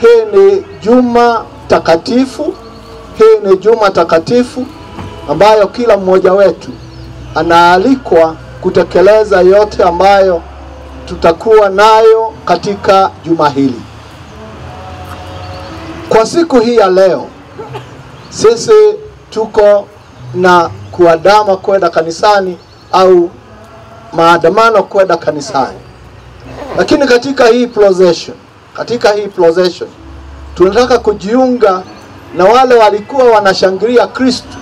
Hii ni Juma takatifu. Hii ni Juma takatifu ambayo kila mmoja wetu anaalikwa kutekeleza yote ambayo tutakuwa nayo katika juma hili. Kwa siku hii ya leo, sisi tuko na kuandama kwenda kanisani au maandamano kwenda kanisani. Lakini katika hii procession tunataka kujiunga na wale walikuwa wanashangilia Kristo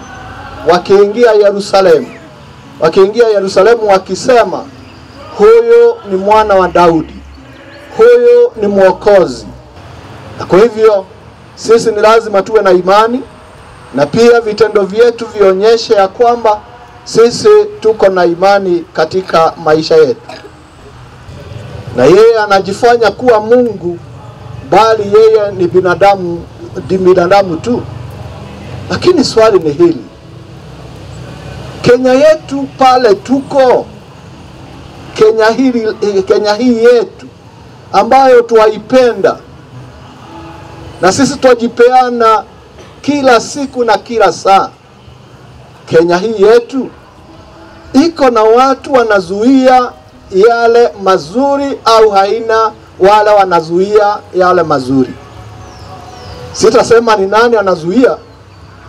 wakiingia Yerusalemu wakisema, huyu ni mwana wa Daudi, huyu ni mwokozi. Na kwa hivyo sisi ni lazima tuwe na imani, na pia vitendo vyetu vionyeshe ya kwamba sisi tuko na imani katika maisha yetu. Na yeye anajifanya kuwa Mungu, bali yeye ni binadamu tu. Lakini swali ni hili: Kenya yetu pale tuko, Kenya hii yetu ambayo tuwaipenda na sisi tujipeana kila siku na kila saa, Kenya hii yetu iko na watu wanazuia yale mazuri au haina wala wanazuia yale mazuri? Sitasema ni nani anazuia,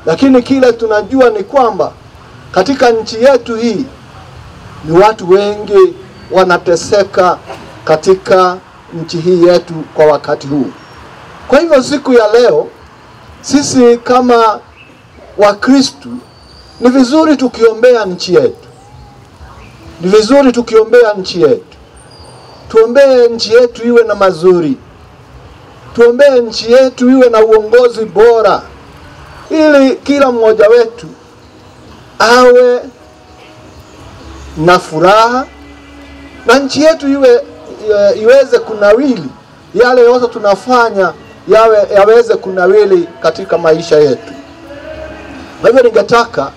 lakini kile tunajua ni kwamba katika nchi yetu hii ni watu wengi wanateseka katika nchi hii yetu kwa wakati huu. Kwa hivyo siku ya leo sisi kama Wakristo ni vizuri tukiombea nchi yetu. Ni vizuri tukiombea nchi yetu. Tuombee nchi yetu iwe na mazuri. Tuombee nchi yetu iwe na uongozi bora, ili kila mmoja wetu awe na furaha na nchi yetu iweze kunawili. Yale yote tunafanya yaweze kunawili katika maisha yetu. Kwa hivyo ningetaka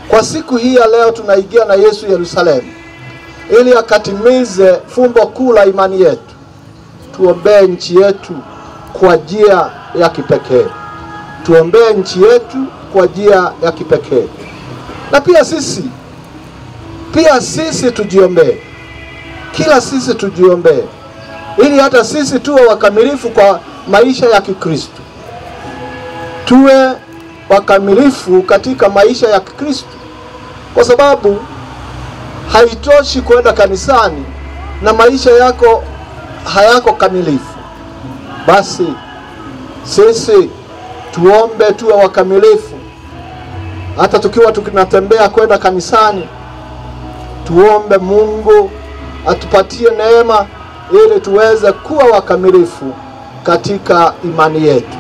kwa siku hii ya leo tunaingia na Yesu Yerusalemu ili akatimize fumbo kuu la imani yetu. Tuombee nchi yetu kwa njia ya kipekee. Tuombee nchi yetu kwa njia ya kipekee. Na pia sisi tujiombee. Kila sisi tujiombee, ili hata sisi tuwe wakamilifu kwa maisha ya Kikristo. Tuwe wakamilifu katika maisha ya Kikristo, kwa sababu haitoshi kwenda kanisani na maisha yako hayako kamilifu. Basi sisi tuombe tuwe wakamilifu. Hata tukiwa tunatembea kwenda kanisani, tuombe Mungu atupatie neema ili tuweze kuwa wakamilifu katika imani yetu.